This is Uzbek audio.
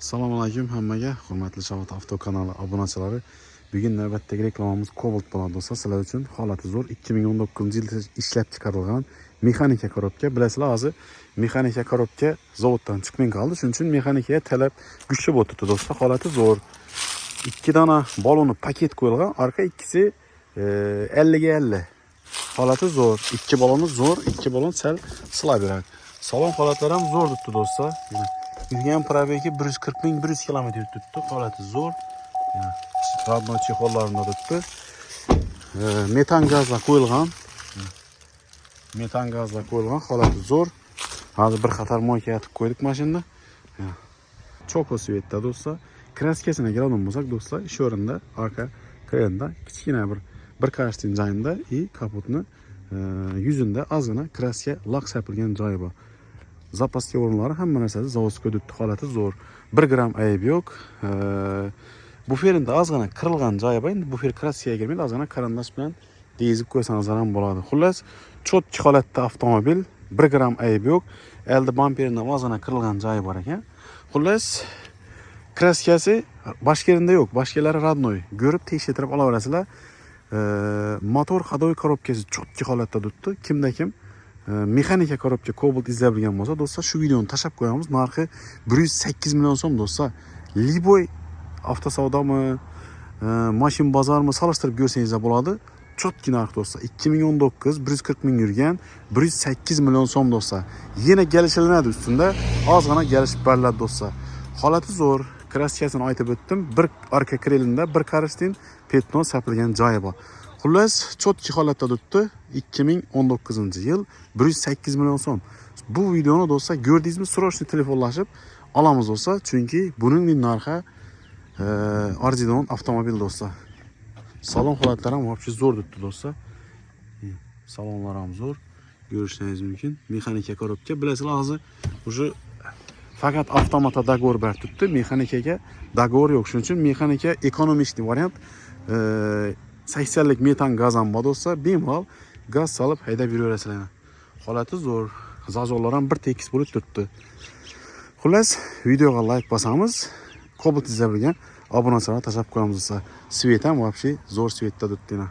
Assalomu alaykum hammaga, hurmatli Shavot Avto kanali obunachilari. Bugun navbatdagi reklamamiz Cobalt bo'ladi do'stlar. Sizlar uchun holati zo'r 2019-yilda ishlab chiqarilgan mexanika korobka. Bilasizlar, hozir mexanika korobka zavoddan chiqmay qoldi. Shuning uchun mexanikaga talab kuchli bo'libdi do'stlar. Holati zo'r. 2 dona baloni paket qo'yilgan, orqa ikkisi 50 ga 50. Holati zo'r. 2 baloni zo'r, 2 balon sal slabroq. Salon holatlari ham zo'r tutdi do'stlar. Yurgan probegi 140 ming 100 kilometr tutdi. Holati zo'r. Radno chexollarında tuttu. Metan gazla qo'yilgan. Metan gazla qo'yilgan, holati zo'r. Hozir bir qator moyka yatib qo'ydik mashinada. Choko svetda do'stlar. Kraskasini keladigan bo'lsak do'stlar, ish o'rinda orqa krenda kichkina bir kartin joyida kapotni yuzunda ozgina kraska lak sepilgan joyi bor. Zapaska o'rinlari hamma narsasi zavodga o'tdi, holati zo'r. 1 gram ayb yo'q. Buferinde ozgina kırılgan joyi bor. Endi bufer kraskaga kirmaydi, ozgina qarindosh bilan dezib qo'ysangiz ham bo'ladi. Xullas, chotki holatda avtomobil, 1 gram ayb yo'q. Elde bamperining ozgina kırılgan joyi bor ekan. Xullas, kraskasi boshqa yerida yo'q. Boshqalari radnoy. Ko'rib tekshirib olaverasizlar. Motor ходовой korobkasi chotki holatda turibdi. Kimda kim mexanika korobka Cobalt izlab bilgan bo'lsa, do'stlar, shu videoni tashab qo'yamiz. Narxi 108 million so'm do'stlar. Liboy avtosavdomi, mashin bozormi solishtirib ko'rsangiz bo'ladi. Chotki narx do'stlar. 2019 140 ming yurgan, 108 million so'm do'stlar. Yana kelishilanadi ustunda, ozgina kelishib beriladi do'stlar. Holati zo'r. Kraskasini aytib o'tdim. Bir orqa krelinda bir karishtin petno sapilgan joyi bor. Xullas, chotki holatda turibdi. 2019-yil 108 million so'm. Bu videoni do'stlar ko'rdingizmi? Срочно telefonlashib olamiz do'stlar, chunki buning narxi arzidon avtomobil do'stlar. Salon holatlari ham вообще zo'r turibdi do'stlar. Salonlar ham zo'r. Ko'rishingiz mumkin. Mexanika korobka. Bilasizlar, hozir уже faqat avtomata dogovor bar turibdi. Mexanikaga dogovor yo'q. Shuning uchun mexanika ekonomik variant 80 lik metan gaz ham bor do'stlar. Bemalol gaz solib haydab yuraverasizlar. Holati zo'r. Zazorlar ham bir tekis bo'lib turibdi. Xullas, videoga like bosamiz. Cobalt izlab bilgan obunachilarga tashab qo'yamiz do'stlar. Svet ham вообще zo'r svetda turibdi.